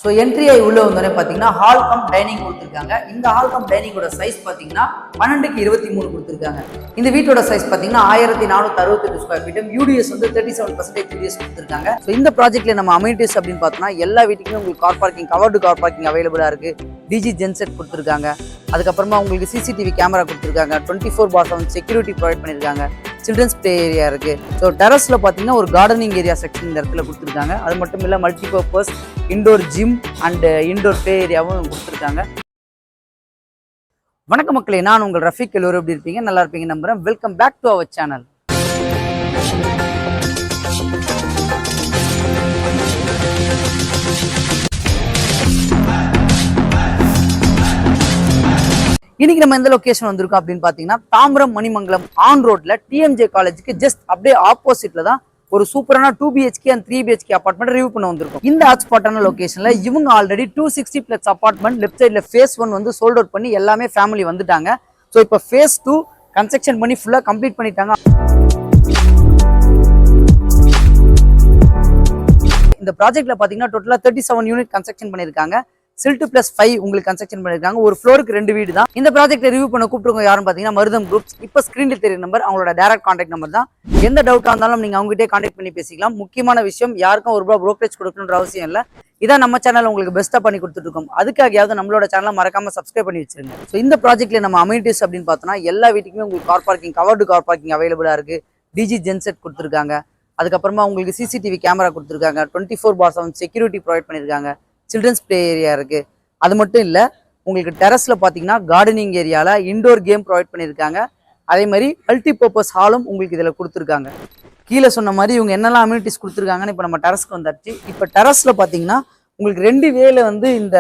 So entry ஆகி உள்ள வந்தோடனே பார்த்தீங்கன்னா ஹால் கம் டைனிங் கொடுத்துருக்காங்க. இந்த ஹால் கம் டைனிங்கோட சைஸ் பார்த்தீங்கன்னா 12:23 கொடுத்துருக்காங்க. இந்த வீட்டோட சைஸ் பார்த்தீங்கன்னா 1468 ஸ்கொயர் ஃபீட்டும் யூடிஎஸ் வந்து 37% யூடிஎஸ் கொடுத்துருக்காங்க. ஸோ இந்த ப்ராஜெக்ட்ல நம்ம அமெனிட்டிஸ் அப்படின்னு பார்த்தோம்னா எல்லா வீட்டுக்குமே உங்களுக்கு car parking, covered car parking அவைலபிளாக இருக்கு. டிஜி ஜென்செட் கொடுத்துருக்காங்க. அதுக்கப்புறமா உங்களுக்கு சிசிடிவி கேமரா கொடுத்துருக்காங்க. 24/7 செக்யூரிட்டி ப்ரொவைட் பண்ணியிருக்காங்க. சில்ட்ரன்ஸ் பிளே ஏரியா இருக்கு. ஸோ டெரஸ்ல பார்த்தீங்கன்னா ஒரு கார்டனிங் ஏரியா செக்ஷன் இந்த இடத்துல கொடுத்துருக்காங்க. அது மட்டும் இல்லை multipurpose indoor gym and indoor play ஏரியாவும் கொடுத்துருக்காங்க. வணக்கம் மக்களே, நான் உங்கள் ரஃபீக். எல்லோரும் எப்படி இருப்பீங்க? நல்லா இருப்பீங்க நம்புறேன். Welcome back to our channel. இன்னைக்கு நம்ம எந்த லொகேஷன் வந்திருக்கோம் அப்படின்னு பாத்தீங்கன்னா தாம்பரம் மணிமங்கலம் ஆன் ரோட்ல டிஎம்ஜே காலேஜுக்கு ஜஸ்ட் அப்படியே ஆப்போசிட்ல தான் ஒரு சூப்பரான 2 BHK and 3 BHK apartment review பண்ண வந்திருக்கும். இந்த ஹாட்ஸ்பாட்டான லொகேஷன்ல இவங்க ஆல்ரெடி 260+ அபார்ட்மெண்ட் லெஃப்ட் சைட்ல ஃபேஸ் 1 வந்து சோல்ட் அவுட் பண்ணி எல்லாமே ஃபேமிலி வந்துட்டாங்க. ஸோ இப்போ ஃபேஸ் 2 கன்ஸ்ட்ரக்ஷன் பண்ணி ஃபுல்லா கம்ப்ளீட் பண்ணிட்டாங்க. இந்த ப்ராஜெக்ட்ல பாத்தீங்கன்னா டோட்டலா 37 யூனிட் கன்ஸ்ட்ரக்ஷன் பண்ணிருக்காங்க. சில்ட் +5 உங்களுக்கு கன்ஸ்ட்ரக்ஷன் பண்ணிருக்காங்க. ஒரு ஃப்ளோருக்கு 2 வீடு தான். இந்த ப்ராஜெக்ட் ரிவ்யூ பண்ண கூப்பிட்டுருங்க யாரும் பாத்தீங்கன்னா மருதம் குரூப்ஸ். இப்போ ஸ்கிரீன்ல தெரிய நம்பர் அவங்களோட டைரக்ட் கான்டாக்ட் நம்பர் தான். எந்த டவுட்டா இருந்தாலும் நீங்க அவங்ககிட்டே கான்டாக்ட் பண்ணி பேசிக்கலாம். முக்கியமான விஷயம், யாருக்கும் ₹1 புரோக்கரேஜ் கொடுக்கணுன்ற அவசியம் இல்லை. இதான் நம்ம சேனல் உங்களுக்கு பெஸ்ட்டா பண்ணி கொடுத்துட்டு இருக்கோம். அதுக்காகயாவது நம்மளோட சேனலை மறக்காம சப்ஸ்கிரைப் பண்ணி வச்சிருங்க. ஸோ இந்த ப்ராஜெக்ட்ல நம்ம அமெனிட்டிஸ் அப்படின்னு பார்த்தோம்னா எல்லா வீட்டுக்குமே உங்களுக்கு car parking, covered car parking அவைலபிளா இருக்கு. டிஜி ஜென்செட் கொடுத்துருக்காங்க. அதுக்கப்புறமா உங்களுக்கு சிசிடிவி கேமரா கொடுத்துருக்காங்க. 24/7 செக்யூரிட்டி ப்ரொவைட் பண்ணியிருக்காங்க. சில்ட்ரன்ஸ் பிளே ஏரியா இருக்கு. அது மட்டும் இல்லை உங்களுக்கு டெரஸ்ல பார்த்தீங்கன்னா கார்டனிங் ஏரியால இண்டோர் கேம் ப்ரொவைட் பண்ணியிருக்காங்க. அதே மாதிரி மல்டிபர்பஸ் ஹாலும் உங்களுக்கு இதில் கொடுத்துருக்காங்க. கீழே சொன்ன மாதிரி இவங்க என்னெல்லாம் அம்யூனிட்டிஸ் கொடுத்துருக்காங்கன்னு இப்போ நம்ம டெரஸ்க்கு வந்தாச்சு. இப்போ டெரஸ்ல பார்த்தீங்கன்னா உங்களுக்கு 2 வேல வந்து இந்த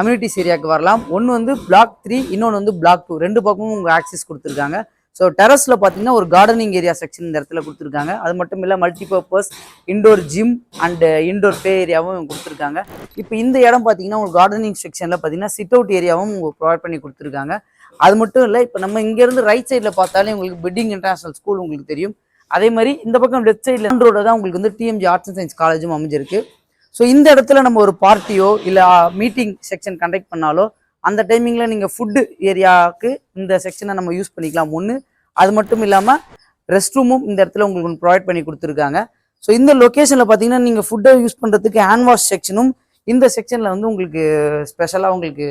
அம்யூனிட்டிஸ் ஏரியாவுக்கு வரலாம். ஒன்று வந்து பிளாக் 3, இன்னொன்று வந்து பிளாக் 2. 2 பக்கமும் உங்கள் ஆக்சஸ் கொடுத்துருக்காங்க. ஸோ டெரஸ்ல பார்த்தீங்கன்னா ஒரு கார்டனிங் ஏரியா செக்ஷன் இந்த இடத்துல கொடுத்துருக்காங்க. அது மட்டும் இல்லை multipurpose indoor gym and indoor play ஏரியாவும் கொடுத்துருக்காங்க. இப்போ இந்த இடம் பார்த்தீங்கன்னா ஒரு கார்டனிங் செக்ஷனில் பார்த்தீங்கன்னா சிட் அவுட் ஏரியாவும் உங்களுக்கு ப்ரொவைட் பண்ணி கொடுத்துருக்காங்க. அது மட்டும் இல்லை இப்போ நம்ம இங்கேருந்து ரைட் சைடில் பார்த்தாலே உங்களுக்கு பெட்டிங் இன்டர்நேஷனல் ஸ்கூல் உங்களுக்கு தெரியும். அதே மாதிரி இந்த பக்கம் லெஃப்ட் சைடில் ரோட தான் உங்களுக்கு வந்து டிஎம்ஜி ஆர்ட்ஸ் அண்ட் சயின்ஸ் காலேஜும் அமைஞ்சிருக்கு. ஸோ இந்த இடத்துல நம்ம ஒரு பார்ட்டியோ இல்லை மீட்டிங் செக்ஷன் கண்டக்ட் பண்ணாலோ அந்த டைமிங்கில் நீங்கள் ஃபுட்டு ஏரியாவுக்கு இந்த செக்ஷனை நம்ம யூஸ் பண்ணிக்கலாம். ஒன்று அது மட்டும் இல்லாமல் ரெஸ்ட் ரூமும் இந்த இடத்துல உங்களுக்கு ஒன்று ப்ரொவைட் பண்ணி கொடுத்துருக்காங்க. ஸோ இந்த லொக்கேஷனில் பார்த்தீங்கன்னா நீங்கள் ஃபுட்டை யூஸ் பண்ணுறதுக்கு ஹேண்ட் வாஷ் செக்ஷனும் இந்த செக்ஷனில் வந்து உங்களுக்கு ஸ்பெஷலாக உங்களுக்கு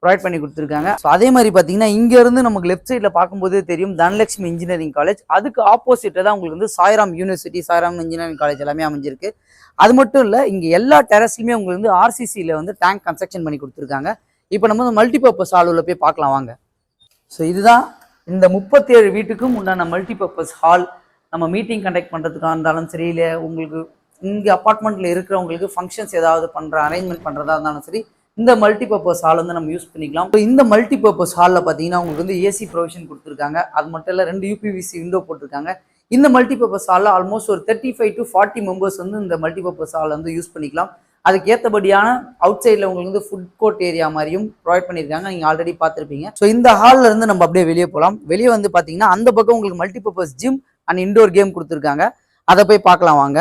ப்ரொவைட் பண்ணி கொடுத்துருக்காங்க. ஸோ அதே மாதிரி பார்த்தீங்கன்னா இங்கேருந்து நமக்கு லெஃப்ட் சைடில் பார்க்கும்போது தெரியும் தனலட்சுமி இன்ஜினியரிங் காலேஜ். அதுக்கு ஆப்போசிட்டில் தான் உங்களுக்கு வந்து Sairam university, Sairam engineering college எல்லாமே அமைஞ்சிருக்கு. அது மட்டும் இல்லை இங்கே எல்லா டெரஸ்லையுமே உங்களுக்கு வந்து ஆர்சிசியில் வந்து டேங்க் கன்ஸ்ட்ரக்ஷன் பண்ணி கொடுத்துருக்காங்க. இப்போ நம்ம வந்து மல்டிபர்பஸ் ஹாலில் போய் பார்க்கலாம் வாங்க. ஸோ இதுதான் இந்த 37 வீட்டுக்கும் உண்டான மல்டிபர்பஸ் ஹால். நம்ம மீட்டிங் கண்டக்ட் பண்ணுறதுக்காக இருந்தாலும் சரி, இல்லை உங்களுக்கு இங்கே அப்பார்ட்மெண்ட்டில் இருக்கிறவங்களுக்கு ஃபங்க்ஷன்ஸ் ஏதாவது பண்ணுற அரேஞ்ச்மெண்ட் பண்ணுறதா இருந்தாலும் சரி, இந்த மல்டிபர்பஸ் ஹால் வந்து நம்ம யூஸ் பண்ணிக்கலாம். இந்த மல்டிபர்பஸ் ஹாலில் பார்த்தீங்கன்னா உங்களுக்கு வந்து ஏசி ப்ரொவிஷன் கொடுத்துருக்காங்க. அது மட்டும் இல்லை 2 UPVC விண்டோ போட்டிருக்காங்க. இந்த மல்டிபர்பஸ் ஹாலில் ஆல்மோஸ்ட் ஒரு 35 to 40 மெம்பர்ஸ் வந்து இந்த மல்டிபர்பஸ் ஹால் வந்து யூஸ் பண்ணிக்கலாம். அதுக்கு ஏற்றபடியான அவுட் சைடில் உங்களுக்கு வந்து ஃபுட் கோர்ட் ஏரியா மாதிரியும் ப்ரொவைட் பண்ணியிருக்காங்க. நீங்கள் ஆல்ரெடி பார்த்துருப்பீங்க. ஸோ இந்த ஹாலில் இருந்து நம்ம அப்படியே வெளியே போகலாம். வெளியே வந்து பார்த்தீங்கன்னா அந்த பக்கம் உங்களுக்கு multipurpose gym and indoor game கொடுத்துருக்காங்க. அதை போய் பார்க்கலாம் வாங்க.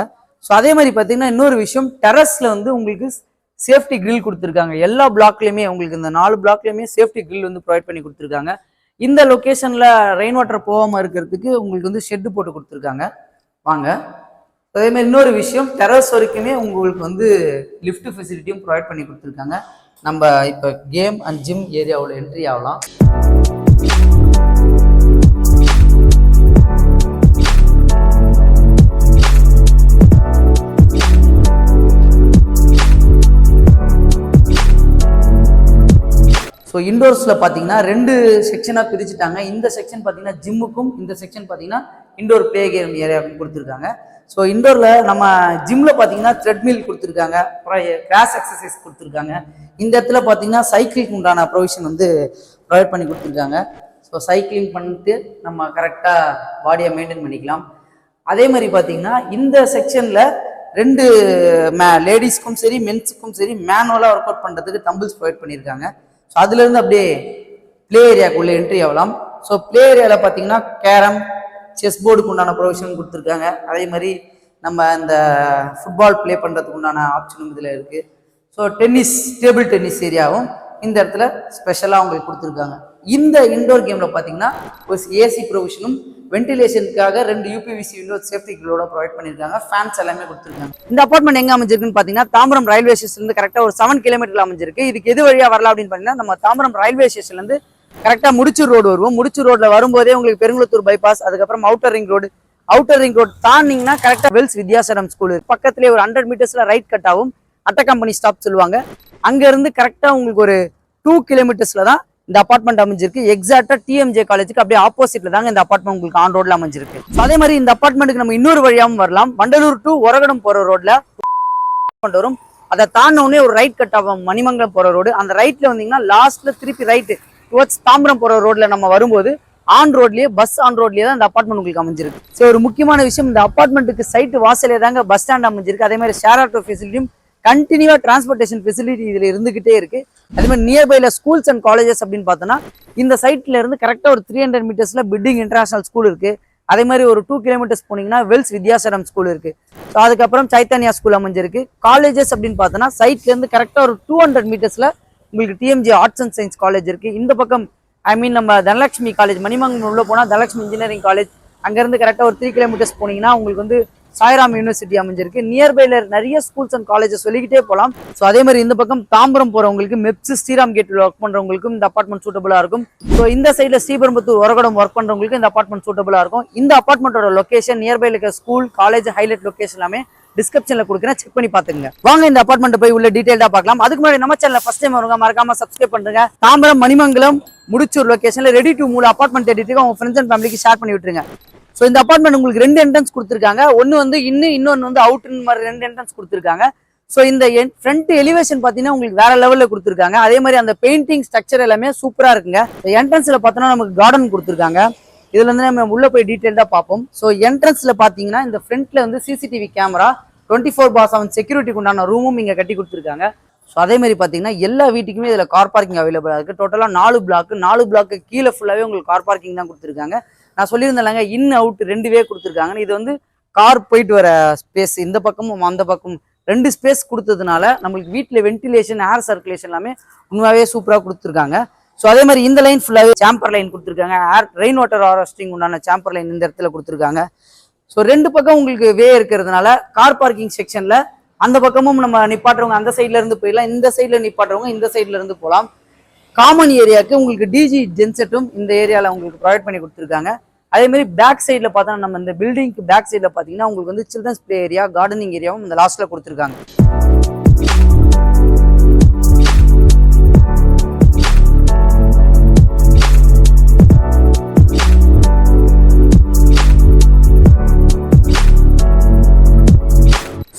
ஸோ அதே மாதிரி பார்த்தீங்கன்னா இன்னொரு விஷயம், டெரஸில் வந்து உங்களுக்கு சேஃப்டி கிரில் கொடுத்துருக்காங்க. எல்லா பிளாக்லையுமே உங்களுக்கு இந்த 4 பிளாக்லையுமே சேஃப்டி கிரில் வந்து ப்ரொவைட் பண்ணி கொடுத்துருக்காங்க. இந்த லொக்கேஷனில் ரெயின் வாட்டர் போகாமல் இருக்கிறதுக்கு உங்களுக்கு வந்து ஷெட்டு போட்டு கொடுத்துருக்காங்க வாங்க. அதே மாதிரி இன்னொரு விஷயம், டெரஸ் வரைக்குமே உங்களுக்கு வந்து லிஃப்ட் ஃபெசிலிட்டியும் ப்ரொவைட் பண்ணி கொடுத்துருக்காங்க. நம்ம இப்போ கேம் அண்ட் ஜிம் ஏரியாவில் என்ட்ரி ஆகலாம். ஸோ இண்டோர்ஸில் பார்த்தீங்கன்னா 2 செக்ஷனாக பிரிச்சுட்டாங்க. இந்த செக்ஷன் பார்த்தீங்கன்னா ஜிம்முக்கும், இந்த செக்ஷன் பார்த்தீங்கன்னா இண்டோர் பிளே கேம் ஏரியாவுக்கும் கொடுத்துருக்காங்க. ஸோ இண்டோரில் நம்ம ஜிம்மில் பார்த்தீங்கன்னா த்ரெட்மில் கொடுத்துருக்காங்க, அப்புறம் கிராஸ் எக்ஸசைஸ் கொடுத்துருக்காங்க. இந்த இடத்துல பார்த்தீங்கன்னா சைக்கிளுக்கு உண்டான ப்ரொவிஷன் வந்து ப்ரொவைட் பண்ணி கொடுத்துருக்காங்க. ஸோ சைக்கிளிங் பண்ணிட்டு நம்ம கரெக்டாக பாடியை மெயின்டைன் பண்ணிக்கலாம். அதே மாதிரி பார்த்தீங்கன்னா இந்த செக்ஷனில் 2 லேடிஸ்க்கும் சரி மென்ஸுக்கும் சரி மேனுவலாக ஒர்க் அவுட் பண்ணுறதுக்கு டம்பிள்ஸ் ப்ரொவைட் பண்ணியிருக்காங்க. ஸோ அதுலேருந்து அப்படியே பிளே ஏரியாவுக்குள்ளே என்ட்ரி ஆகலாம். ஸோ பிளே ஏரியாவில் பார்த்தீங்கன்னா கேரம், செஸ் போர்டுக்கு உண்டான ப்ரொவிஷன் கொடுத்துருக்காங்க. அதே மாதிரி நம்ம இந்த ஃபுட்பால் ப்ளே பண்ணுறதுக்கு உண்டான ஆப்ஷனும் இதில் இருக்குது. ஸோ டென்னிஸ் டேபிள் டென்னிஸ் ஏரியாவும் இந்த இடத்துல ஸ்பெஷலாக உங்களுக்கு கொடுத்துருக்காங்க. இந்த இண்டோர் கேமில் பார்த்தீங்கன்னா ஒரு ஏசி ப்ரொவிஷனும் வென்டிலேஷனுக்காக 2 யூபிவிசி விண்டோ சேஃப்டி கிரிலோட ப்ரொவைட் பண்ணியிருக்காங்க. ஃபேன்ஸ் எல்லாமே கொடுத்துருக்காங்க. இந்த அப்பார்ட்மெண்ட் எங்கே அமைஞ்சிருக்குன்னு பார்த்தீங்கன்னா தாம்பரம் ரயில்வே ஸ்டேஷன்லேருந்து கரெக்டாக ஒரு 7 கிலோமீட்டர் அமைஞ்சிருக்கு. இதுக்கு எது வழியாக வரலாம் அப்படின்னு பார்த்தீங்கன்னா நம்ம தாம்பரம் ரயில்வே ஸ்டேஷன்லேருந்து கரெக்டாக முடிச்சூர் ரோடு வருவோம். முடிச்சூர் ரோட்டில் வரும்போதே உங்களுக்கு பெருங்குளத்தூர் பைபாஸ், அதுக்கப்புறம் அவுட்டர் ரிங் ரோடு தாண்டிங்கன்னா கரெக்டாக வெல்ஸ் வித்யாசரம் ஸ்கூல் பக்கத்துலேயே ஒரு 100 மீட்டர்ஸில் ரைட் கட் ஆகும். அட்ட கம்பெனி ஸ்டாப் சொல்லுவாங்க. அங்கேருந்து கரெக்டாக உங்களுக்கு ஒரு 2 கிலோமீட்டர்ஸில் தான் இந்த அபார்ட்மெண்ட் அமைஞ்சிருக்கு. எக்ஸாக்டா டிஎம்ஜே காலேஜுக்கு அப்படியே ஆப்போசிட்ல தாங்க இந்த அபார்ட்மெண்ட் உங்களுக்கு ஆன் ரோட்ல அமைஞ்சிருக்கு. அதே மாதிரி இந்த அபார்ட்மெண்ட்டுக்கு நம்ம இன்னொரு வழியாகவும் வரலாம். வண்டலூர் டு ஒரகடம் போற ரோட்ல வரும். அதை தாண்டவுடனே ஒரு ரைட் கட் ஆகும் மணிமங்கலம் போற ரோடு. அந்த ரைட்ல வந்தீங்கன்னா லாஸ்ட்ல திருப்பி ரைட் டுவர்ட்ஸ் தாம்பரம் போற ரோட்ல நம்ம வரும்போது ஆன் ரோட்லயே பஸ் ஆன் ரோட்லயே தான் இந்த அபார்ட்மெண்ட் உங்களுக்கு அமைஞ்சிருக்கு. ஸோ ஒரு முக்கியமான விஷயம், இந்த அபார்ட்மெண்ட்டுக்கு சைட்டு வாசலே தாங்க பஸ் ஸ்டாண்ட் அமைஞ்சிருக்கு. அதே மாதிரி ஷேர் ஆட்டோ ஃபெசிலிட்டியும் கண்டினியூவா டிரான்ஸ்போர்டேஷன் ஃபெசிலிட்டி இதுல இருந்துகிட்டே இருக்கு. அதே மாதிரி நியர்பைல ஸ்கூல்ஸ் அண்ட் காலேஜஸ் அப்படின்னு பார்த்தோம்னா இந்த சைட்ல இருந்து கரெக்டா ஒரு 300 மீட்டர்ஸ்ல பிட்டிங் இன்டர்நேஷனல் ஸ்கூல் இருக்கு. அதே மாதிரி ஒரு 2 கிலோமீட்டர்ஸ் போனீங்கன்னா வெல்ஸ் வித்யாசரம் ஸ்கூல் இருக்கு. ஸோ அதுக்கப்புறம் சைத்தன்யா ஸ்கூல் அமைஞ்சிருக்கு. காலேஜஸ் அப்படின்னு பார்த்தோம்னா சைட்ல இருந்து கரெக்டா ஒரு 200 மீட்டர்ஸ்ல உங்களுக்கு DMG arts and science college இருக்கு. இந்த பக்கம் நம்ம தனலட்சுமி காலேஜ் மணிமங்கலம் உள்ள போனா தனலட்சுமி இன்ஜினியரிங் காலேஜ், அங்கிருந்து கரெக்டா ஒரு 3 கிலோமீட்டர்ஸ் போனீங்கன்னா உங்களுக்கு வந்து சாய்ராம் யூனிவர்சிட்டி அமைஞ்சிருக்கு. நியர்பைல நிறைய ஸ்கூல்ஸ் அண்ட் காலேஜஸ் சொல்லிக்கிட்டே போகலாம். ஸோ அதே மாதிரி இந்த பக்கம் தாம்பரம் போறவங்களுக்கு மெப்ஸ் ஸ்ரீராம் கேட்ல ஒர்க் பண்றவங்களுக்கும் இந்த அபார்ட்மெண்ட் சூட்டபிளா இருக்கும். ஸோ இந்த சைட்ல ஸ்ரீபெரும்புத்தூர் ஒரகடம் ஒர்க் பண்றவங்களுக்கு இந்த அபார்ட்மெண்ட் சூட்டபிளா இருக்கும். இந்த அபார்ட்மெண்டோட லொகேஷன் நியர்பைல இருக்க ஸ்கூல் காலேஜ் ஹைலைட் லொகேஷன் எல்லாமே டிஸ்கிரிப்ஷன்ல கொடுக்குறேன், செக் பண்ணி பாத்துங்க. வாங்க இந்த அபார்ட்மெண்ட் போய் உள்ள டீடைல்டா பார்க்கலாம். அதுக்கு முன்னாடி நம்ம சேனல் ஃபர்ஸ்ட் டைம் வருங்க, மறக்காம சப்ஸ்கிரைப் பண்ணுங்க. தாம்பரம் மணிமங்கலம் முடிச்சூர் லொகேஷன்ல ரெடி டு மூவ் அபார்ட்மெண்ட் தேடிட்டு உங்க ஃப்ரெண்ட்ஸ் அண்ட் ஃபேமிலிக்கு ஷேர் பண்ணி விட்டுருங்க. ஸோ இந்த அபார்ட்மெண்ட் உங்களுக்கு 2 என்ட்ரன்ஸ் கொடுத்துருக்காங்க. ஒன்று வந்து இன்னொன்று வந்து அவுட்னு மாதிரி 2 என்ட்ரன்ஸ் கொடுத்துருக்காங்க. ஸோ இந்த ஃப்ரண்ட் எலிவேஷன் பார்த்தீங்கன்னா உங்களுக்கு வேற லெவலில் கொடுத்துருக்காங்க. அதே மாதிரி அந்த பெயிண்டிங் ஸ்ட்ரக்சர் எல்லாமே சூப்பராக இருக்குங்க. என்ட்ரன்ஸ்ல பார்த்தோன்னா நமக்கு கார்டன் கொடுத்துருக்காங்க. இதுல இருந்து நம்ம உள்ள போய் டீட்டெயில்டாக பார்ப்போம். ஸோ என்ட்ரன்ஸ்ல பார்த்தீங்கன்னா இந்த ஃப்ரண்ட்ல வந்து சிசிடிவி கேமரா 24/7 செக்யூரிட்டிக்கு உண்டான ரூமும் இங்கே கட்டி கொடுத்துருக்காங்க. ஸோ அதே மாதிரி பார்த்தீங்கன்னா எல்லா வீட்டுக்குமே இதில் கார் பார்க்கிங் அவைலபிளாக இருக்குது. டோட்டலாக 4 பிளாக்கு கீழே ஃபுல்லாகவே உங்களுக்கு கார் பார்க்கிங் தான் கொடுத்துருக்காங்க. நான் சொல்லியிருந்தேன்லங்க இன் அவுட் 2 வே கொடுத்துருக்காங்க. இது வந்து கார் போயிட்டு வர ஸ்பேஸ், இந்த பக்கமும் அந்த பக்கமும் 2 ஸ்பேஸ் கொடுத்ததுனால நம்மளுக்கு வீட்டில் வென்டிலேஷன் ஏர் சர்க்குலேஷன் எல்லாமே உண்மையாகவே சூப்பராக கொடுத்துருக்காங்க. ஸோ அதே மாதிரி இந்த லைன் ஃபுல்லாகவே சாம்பர் லைன் கொடுத்துருக்காங்க. ரெயின் வாட்டர் ஹார்வெஸ்டிங் உண்டான சாம்பர் லைன் இந்த இடத்துல கொடுத்துருக்காங்க. ஸோ 2 பக்கம் உங்களுக்கு வே இருக்கிறதுனால கார் பார்க்கிங் செக்ஷன்ல அந்த பக்கமும் நம்ம நிப்பாட்டுறவங்க அந்த சைட்ல இருந்து போயிடலாம், இந்த சைட்ல நிப்பாட்டுறவங்க இந்த சைட்ல இருந்து போகலாம். காமன் ஏரியாவுக்கு உங்களுக்கு டிஜி ஜென்செட்டும் இந்த ஏரியாவில் உங்களுக்கு ப்ரொவைட் பண்ணி கொடுத்துருக்காங்க. அதே மாதிரி பேக் சைடில் பார்த்தா நம்ம இந்த பில்டிங்க்கு பேக் சைடில் பார்த்தீங்கன்னா உங்களுக்கு வந்து சில்ட்ரன்ஸ் பிளே ஏரியா, கார்டனிங் ஏரியாவும் இந்த லாஸ்ட்ல கொடுத்துருக்காங்க.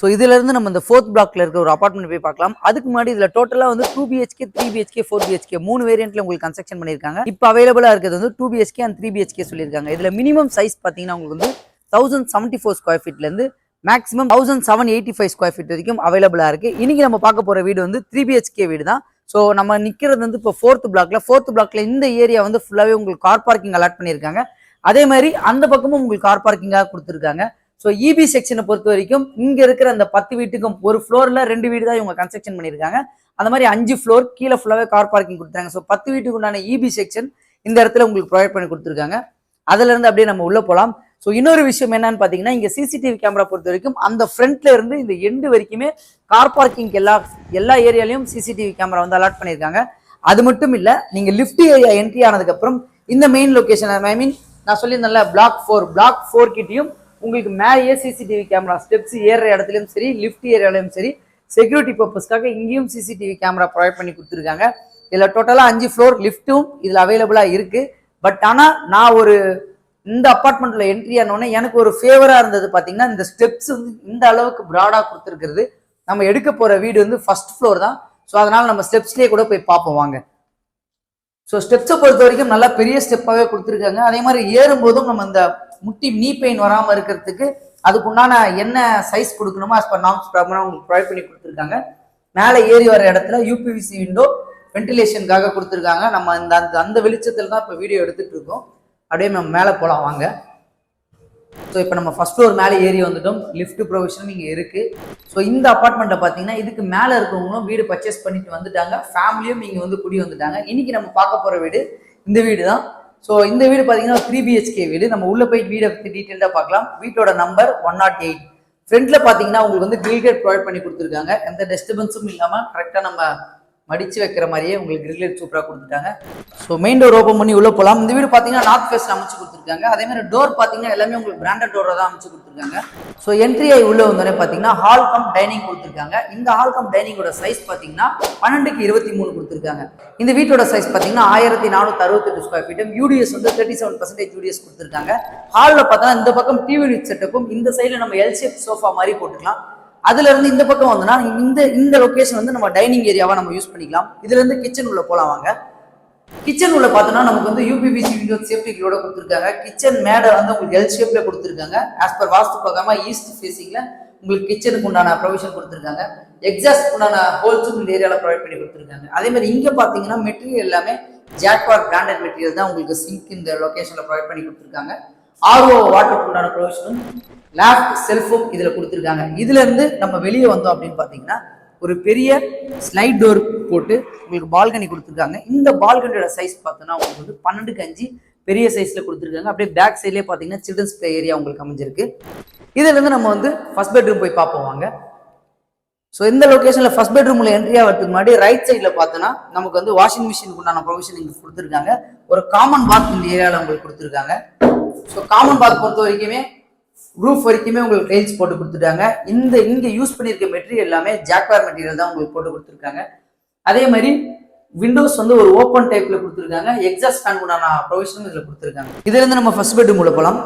ஸோ இதுல இருந்து நம்ம இந்த 4th பிளாக்ல இருக்க ஒரு அபார்ட்மெண்ட் போய் பார்க்கலாம். அதுக்கு முன்னாடி இதுல டோட்டலா வந்து 2 BHK 3 BHK 4 BHK 3 வேரியன்ட்ல உங்களுக்கு கன்ஸ்ட்ரக்ஷன் பண்ணிருக்காங்க. இப்போ அவைலபிளா இருக்கிறது வந்து 2 BHK and 3 BHK சொல்லியிருக்காங்க. இதுல மினிமம் சைஸ் பாத்தீங்கன்னா உங்களுக்கு வந்து 1074 ஸ்கொயர் ஃபீட்ல இருந்து மேக்ஸிமம் 1785 ஸ்கொயர் ஃபீட் வரைக்கும் அவைலபிளா இருக்கு. இன்னைக்கு நம்ம பார்க்க போற வீடு வந்து 3 BHK வீடு தான். ஸோ நம்ம நிக்கிறது வந்து இப்போ 4th பிளாக்ல இந்த ஏரியா வந்து ஃபுல்லாவே உங்களுக்கு கார் பார்க்கிங் அலாட் பண்ணியிருக்காங்க. அதே மாதிரி அந்த பக்கமும் உங்களுக்கு கார் பார்க்கிங்காக கொடுத்துருக்காங்க. ஸோ இபி செக்ஷனை பொறுத்த வரைக்கும் இங்க இருக்கிற அந்த 10 வீட்டுக்கும் ஒரு ஃப்ளோர்ல 2 வீடு தான் இவங்க கன்ஸ்ட்ரக்ஷன் பண்ணியிருக்காங்க. அந்த மாதிரி 5 ஃப்ளோர் கீழே ஃபுல்லாவே கார் பார்க்கிங் கொடுத்தாங்க. ஸோ 10 வீட்டுக்கு உண்டான இபி செக்ஷன் இந்த இடத்துல உங்களுக்கு ப்ரொவைட் பண்ணி கொடுத்துருக்காங்க. அதுல இருந்து அப்படியே நம்ம உள்ள போகலாம். ஸோ இன்னொரு விஷயம் என்னன்னு பாத்தீங்கன்னா இங்க சிசிடிவி கேமரா பொறுத்த வரைக்கும் அந்த ஃப்ரண்ட்ல இருந்து இந்த எண்டு வரைக்குமே கார் பார்க்கிங் எல்லா ஏரியாலையும் சிசிடிவி கேமரா வந்து அலாட் பண்ணியிருக்காங்க. அது மட்டும் இல்ல, நீங்க லிஃப்ட் ஏரியா என்ட்ரி ஆனதுக்கு அப்புறம் இந்த மெயின் லொகேஷன் நான் சொல்லியிருந்தேன்ல பிளாக் 4 கிட்டையும் உங்களுக்கு மேலேயே சிசிடிவி கேமரா ஸ்டெப்ஸ் ஏறுற இடத்துலயும் சரி லிஃப்ட் ஏரியாலையும் சரி செக்யூரிட்டி பர்பஸ்க்காக இங்கேயும் சிசிடிவி கேமரா ப்ரொவைட் பண்ணி கொடுத்துருக்காங்க. இதுல டோட்டலா 5 ஃப்ளோர் லிஃப்ட்டும் இதுல அவைலபிளா இருக்கு. பட் ஆனா நான் இந்த அபார்ட்மெண்ட்ல என்ட்ரி ஆனோடனே எனக்கு ஒரு ஃபேவரா இருந்தது பாத்தீங்கன்னா இந்த ஸ்டெப்ஸ் வந்து இந்த அளவுக்கு ப்ராடா கொடுத்துருக்கிறது. நம்ம எடுக்க போற வீடு வந்து 1st ஃப்ளோர் தான். ஸோ அதனால நம்ம ஸ்டெப்ஸ்லேயே கூட போய் பார்ப்போம் வாங்க. ஸோ ஸ்டெப்ஸை பொறுத்த வரைக்கும் நல்லா பெரிய ஸ்டெப்பாகவே கொடுத்துருக்காங்க. அதே மாதிரி ஏறும்போதும் நம்ம இந்த முட்டி நீ பெயின் வராமல் இருக்கிறதுக்கு அதுக்குண்டான என்ன சைஸ் கொடுக்கணுமோ as per நார்ம்ஸ் ப்ராப்பராக உங்களுக்கு ப்ரொவைட் பண்ணி கொடுத்துருக்காங்க. மேலே ஏறி வர இடத்துல யூபிவிசி விண்டோ வென்டிலேஷனுக்காக கொடுத்துருக்காங்க. நம்ம அந்த வெளிச்சத்தில் தான் இப்போ வீடியோ எடுத்துட்டு இருக்கோம். அப்படியே நம்ம மேலே போகலாம் வாங்க. ஸோ இப்போ நம்ம ஃபர்ஸ்ட் ஃப்ளோர் மேலே ஏறி வந்துட்டோம். லிஃப்ட் ப்ரொவிஷனும் இங்கே இருக்கு. ஸோ இந்த அப்பார்ட்மெண்ட்டை பார்த்தீங்கன்னா இதுக்கு மேலே இருக்கவங்களும் வீடு பர்ச்சேஸ் பண்ணிட்டு வந்துட்டாங்க, ஃபேமிலியும் இங்கே வந்து குடி வந்துட்டாங்க. இன்னைக்கு நம்ம பார்க்க போகிற வீடு இந்த வீடு தான். ஸோ இந்த வீடு பார்த்தீங்கன்னா 3 BHK வீடு. நம்ம உள்ள போய் வீடை பற்றி டீட்டெயில்டாக பார்க்கலாம். வீட்டோட நம்பர் 108. ஃப்ரண்ட்ல பார்த்தீங்கன்னா உங்களுக்கு வந்து கிரில் கேட் ப்ரொவைட் பண்ணி கொடுத்துருக்காங்க. எந்த டிஸ்டர்பன்ஸும் இல்லாமல் கரெக்டாக நம்ம மடிச்சு வைக்கிற மாதிரியே உங்களுக்கு கிரில் கேட் சூப்பராக கொடுத்துட்டாங்க. ஸோ மெயின் டோர் ஓப்பன் பண்ணி உள்ள போகலாம். இந்த வீடு பார்த்தீங்கன்னா நார்த் ஃபேஸ்ல அமைச்சு கொடுத்துருக்காங்க. அதே மாதிரி டோர் பார்த்தீங்கன்னா எல்லாமே உங்களுக்கு பிராண்டட் டோரை தான் அமைச்சு கொடுத்துருக்காங்க. ஸோ என்ட்ரி ஆகி உள்ள வந்தோடனே பார்த்தீங்கன்னா ஹால் கம் டைனிங் கொடுத்துருக்காங்க. இந்த ஹால் கம் டைனிங்கோட சைஸ் பார்த்தீங்கன்னா 12x23 கொடுத்துருக்காங்க. இந்த வீட்டோட சைஸ் பார்த்தீங்கன்னா 1468 ஸ்கொயர் ஃபீட்டும் யூடிஎஸ் வந்து 37% யூடிஎஸ் கொடுத்துருக்காங்க. ஹாலில் பார்த்தா இந்த பக்கம் டிவி யூனிட் செட்டப்பும், இந்த சைடில் நம்ம எல் ஷேப் சோஃபா மாதிரி போட்டுக்கலாம். அதுல இருந்து இந்த பக்கம் வந்தோம்னா இந்த லொகேஷன் வந்து நம்ம டைனிங் ஏரியாவா நம்ம யூஸ் பண்ணிக்கலாம். இதுல இருந்து கிச்சன் உள்ள போலாம் வாங்க. கிச்சன் உள்ள பார்த்தோம்னா நமக்கு வந்து யூபிவிசி விண்டோ சேஃப்டி கிளோட கொடுத்துருக்காங்க. கிச்சன் மேடை வந்து உங்களுக்கு எல் ஷேப்ல கொடுத்துருக்காங்க. ஆஸ் பர் வாஸ்து பார்க்காம ஈஸ்ட் ஃபேசிங்ல உங்களுக்கு கிச்சனுக்கு உண்டான ப்ரொவிஷன் கொடுத்துருக்காங்க. எக்ஸாஸ்ட் உண்டான ஹோல்ஸும் இந்த ஏரியாவில் ப்ரொவைட் பண்ணி கொடுத்துருக்காங்க. அதே மாதிரி இங்கே பார்த்தீங்கன்னா மெட்டீரியல் எல்லாமே ஜாக்வார் பிராண்டட் மெட்டீரியல் தான் உங்களுக்கு சிங்க் இந்த லொகேஷனில் ப்ரொவைட் பண்ணி கொடுத்துருக்காங்க. ஆர்ஓ வாட்டருக்கு உண்டான ப்ரொவிஷனும் லேப்ட் செல்ஃபும் இதில் கொடுத்துருக்காங்க. இதுல இருந்து நம்ம வெளியே வந்தோம் அப்படின்னு பார்த்தீங்கன்னா ஒரு பெரிய ஸ்லைட் டோர் போட்டு உங்களுக்கு பால்கனி கொடுத்துருக்காங்க. இந்த பால்கனியோட சைஸ் பார்த்தோன்னா உங்களுக்கு வந்து 12x5 பெரிய சைஸ்ல கொடுத்துருக்காங்க. அப்படியே பேக் சைட்லேயே பார்த்தீங்கன்னா சில்ட்ரன்ஸ் பிளே ஏரியா உங்களுக்கு அமைஞ்சிருக்கு. இதுல இருந்து நம்ம வந்து ஃபர்ஸ்ட் பெட்ரூம் போய் பார்ப்போம் வாங்க. ஸோ இந்த லொகேஷன்ல ஃபர்ஸ்ட் பெட்ரூம்ல என்ட்ரி ஆகிறதுக்கு முன்னாடி ரைட் சைட்ல பார்த்தோன்னா நமக்கு வந்து வாஷிங் மிஷினுக்கு உண்டான ப்ரொவிஷன் இங்கே கொடுத்துருக்காங்க. ஒரு காமன் பாத் இந்த ஏரியாவில் உங்களுக்கு கொடுத்துருக்காங்க. ஸோ காமன் பாத் பொறுத்த வரைக்குமே ரூஃப் வரைக்குமே உங்களுக்கு டைல்ஸ் போட்டு கொடுத்துட்டாங்க. இங்க யூஸ் பண்ணியிருக்க மெட்டீரியல் எல்லாமே ஜாக்வார் மெட்டீரியல் தான் உங்களுக்கு போட்டு கொடுத்துருக்காங்க. அதே மாதிரி விண்டோஸ் வந்து ஒரு ஓப்பன் டைப்ல கொடுத்துருக்காங்க. எக்ஸாஸ்ட் ஃபேன் உண்டான ப்ரொவிஷனும் இதுல கொடுத்துருக்காங்க. இதுல இருந்து நம்ம ஃபர்ஸ்ட் பெட்ரூம் உள்ள போகலாம்.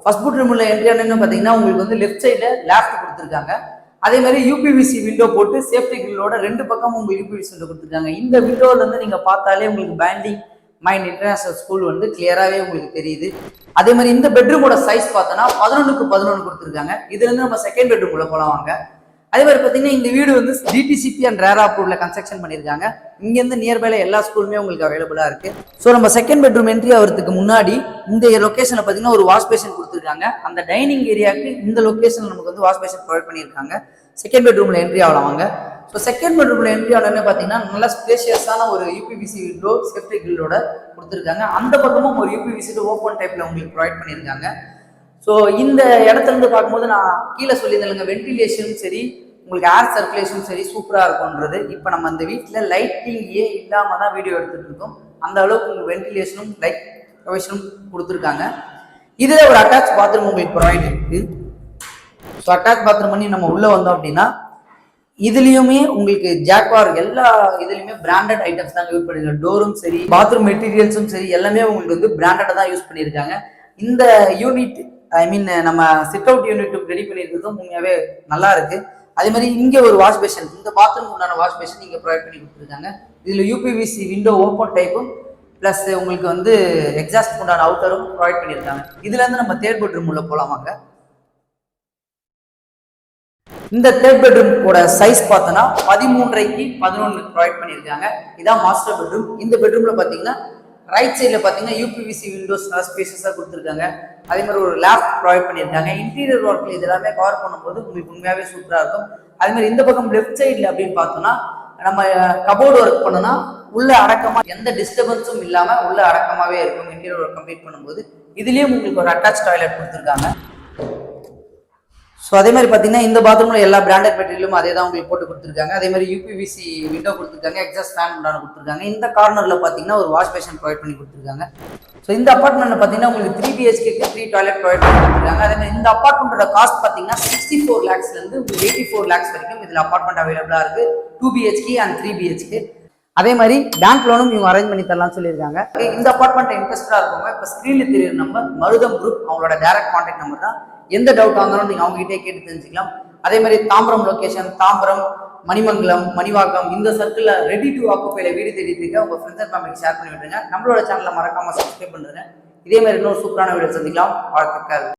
ஃபர்ஸ்ட் பெட்ரூம்ல என்ட்ரி ஆனீங்கன்னு பார்த்தீங்கன்னா உங்களுக்கு வந்து லெஃப்ட் சைட்ல லேப்ட் கொடுத்துருக்காங்க. அதே மாதிரி யூபிவிசி விண்டோ போட்டு சேஃப்டி கிரில்லோட ரெண்டு பக்கமும் உங்களுக்கு யூபிவிசி விண்டோ கொடுத்துருக்காங்க. இந்த விண்டோல இருந்து நீங்க பார்த்தாலே உங்களுக்கு பேண்டிங் மைண்ட் இன்டர்நேஷனல் ஸ்கூல் வந்து கிளியராகவே உங்களுக்கு தெரியுது. அதே மாதிரி இந்த பெட்ரூமோட சைஸ் பார்த்தோன்னா 11x11 கொடுத்துருக்காங்க. இதுல இருந்து நம்ம செகண்ட் பெட்ரூம் உள்ள போலாம் வாங்க. அதே மாதிரி பார்த்தீங்கன்னா இந்த வீடு வந்து டிடிசிபி அண்ட் ரேரா அப்ரூவ்ல கன்ஸ்ட்ரக்ஷன் பண்ணியிருக்காங்க. இங்கேருந்து நியர்பைல எல்லா ஸ்கூலுமே உங்களுக்கு அவைலபிளா இருக்கு. ஸோ நம்ம செகண்ட் பெட்ரூம் என்ட்ரி ஆகிறதுக்கு முன்னாடி இந்த லொகேஷன்ல பார்த்தீங்கன்னா ஒரு வாஷ் பேஷன் கொடுத்துருக்காங்க. அந்த டைனிங் ஏரியாவுக்கு இந்த லொகேஷன்ல நமக்கு வந்து வாஷ் பேஷன் ப்ரொவைட் பண்ணியிருக்காங்க. செகண்ட் பெட்ரூம்ல என்ட்ரி ஆகலாம் வாங்க. ஸோ செகண்ட் பெட்ரூம்ல என்ட்ரி ஆனோடனே பார்த்தீங்கன்னா நல்ல ஸ்பேஷியஸான ஒரு யூபிவிசி விண்டோ சேஃப்டி கிரில்லோட கொடுத்துருக்காங்க. அந்த பக்கமும் ஒரு யூபிவிசி ஓப்பன் டைப்ல உங்களுக்கு ப்ரொவைட் பண்ணியிருக்காங்க. ஸோ இந்த இடத்துல இருந்து பார்க்கும்போது நான் கீழே சொல்லியிருந்தேங்க, வென்டிலேஷனும் சரி உங்களுக்கு ஏர் சர்க்குலேஷனும் சரி சூப்பராக இருக்கும்ன்றது. இப்போ நம்ம அந்த வீட்டில் லைட்டிங்கே இல்லாமல் தான் வீடியோ எடுத்துகிட்டு இருக்கோம். அந்த அளவுக்கு உங்களுக்கு வென்டிலேஷனும் லைட் ப்ரொவிஷனும் கொடுத்துருக்காங்க. இதில் ஒரு அட்டாச் பாத்ரூம் உங்களுக்கு ப்ரொவைட் இருக்கு. ஸோ அட்டாச் பாத்ரூம் பண்ணி நம்ம உள்ளே வந்தோம் அப்படின்னா இதுலயுமே உங்களுக்கு ஜாக்வார் எல்லா இதுலயுமே பிராண்டட் ஐட்டம்ஸ் தான் யூஸ் பண்ணிருக்காங்க. டோரும் சரி பாத்ரூம் மெட்டீரியல்ஸும் சரி எல்லாமே உங்களுக்கு வந்து பிராண்டடா தான் யூஸ் பண்ணியிருக்காங்க. இந்த யூனிட் நம்ம சிட் அவுட் யூனிட் ரெடி பண்ணியிருக்கிறதும் உண்மையாவே நல்லா இருக்கு. அதே மாதிரி இங்க ஒரு வாஷ் பேஷன், இந்த பாத்ரூம் உண்டான வாஷ் பேஷன் இங்க ப்ரொவைட் பண்ணி கொடுத்துருக்காங்க. இதுல யூபிவிசி விண்டோ ஓப்பன் டைப்பும் பிளஸ் உங்களுக்கு வந்து எக்ஸாஸ்ட் உண்டான அவுட்டரும் ப்ரொவைட் பண்ணியிருக்காங்க. இதுல இருந்து நம்ம தேர்ட் பெட்ரூம் உள்ள போலாமாங்க. இந்த தேர்ட் பெட்ரூமோட சைஸ் பார்த்தோன்னா 13x11 ப்ரொவைட் பண்ணியிருக்காங்க. இதான் மாஸ்டர் பெட்ரூம். இந்த பெட்ரூம்ல பார்த்தீங்கன்னா ரைட் சைடில் பார்த்தீங்கன்னா யூபிவிசி விண்டோஸ் நல்லா ஸ்பேஷஸாக கொடுத்துருக்காங்க. அதே மாதிரி ஒரு லேப்ட் ப்ரொவைட் பண்ணியிருக்காங்க. இன்டீரியர் ஒர்க்கில் இது எல்லாமே கவர் பண்ணும்போது உங்களுக்கு உண்மையாகவே சூப்பராக இருக்கும். அதே மாதிரி இந்த பக்கம் லெஃப்ட் சைடில் அப்படின்னு பார்த்தோம்னா நம்ம கபோர்டு ஒர்க் பண்ணோம்னா உள்ள அடக்கமாக எந்த டிஸ்டர்பன்ஸும் இல்லாமல் உள்ள அடக்கமாகவே இருக்கும். இன்டீரியர் ஒர்க் கம்ப்ளீட் பண்ணும்போது இதுலேயும் உங்களுக்கு ஒரு அட்டாச் டாய்லெட் கொடுத்துருக்காங்க. ஸோ அதே மாதிரி பார்த்தீங்கன்னா இந்த பாத்ரூமில் எல்லா பிராண்டட் மெட்டீரியலும் அதே தான் உங்களுக்கு போட்டு கொடுத்துருக்காங்க. அதே மாதிரி யூபிவிசி விண்டோ கொடுத்துருக்காங்க, எக்ஸாஸ்ட் ஃபேன் உண்டான கொடுத்துருக்காங்க. இந்த கார்னரில் பார்த்தீங்கன்னா ஒரு வாஷ் பேஷன் ப்ரொவைட் பண்ணி கொடுத்துருக்காங்க. ஸோ இந்த அப்பார்ட்மெண்ட்டில் பார்த்தீங்கன்னா உங்களுக்கு 3 BHKக்கு 3 டாய்லெட் ப்ரொவைட் பண்ணி கொடுத்துருக்காங்க. அதே மாதிரி இந்த அப்பார்ட்மெண்ட்டோட காஸ்ட் பார்த்தீங்கன்னா 64 lakhsலேருந்து 84 lakhs வரைக்கும் இதில் அப்பார்ட்மெண்ட் அவைலபிளாக இருக்குது. 2 BHK அண்ட் 3 BHK. அதே மாதிரி பேங்க் லோனும் இவங்க அரேஞ்ச் பண்ணி தரலாம்னு சொல்லியிருக்காங்க. இந்த அப்பார்ட்மெண்ட் இன்ட்ரெஸ்டாக இருக்கவங்க இப்போ ஸ்க்ரீனில் தெரியுற நம்பர் மருதம் குரூப், அவங்களோட டைரக்ட் கான்டாக்ட் நம்பர் தான். எந்த டவுட் வாங்கணும் நீங்கள் அவங்ககிட்டே கேட்டு தெரிஞ்சுக்கலாம். அதே மாதிரி தாம்பரம் லொக்கேஷன், தாம்பரம், மணிமங்கலம், மணிவாக்கம் இந்த சர்க்கிளில் ரெடி டு ஆக்குப்பையில் வீடு தேடிட்டு இருக்க உங்கள் ஃப்ரெண்ட்ஸ் அண்ட் ஃபேமிலிக்கு ஷேர் பண்ணி விட்டுருங்க. நம்மளோட சேனலை மறக்காமல் சப்ஸ்கிரைப் பண்ணுறேன். இதே மாதிரி இன்னொரு சூப்பரான வீடியோ சந்திக்கலாம். வாழ்த்துக்கள்.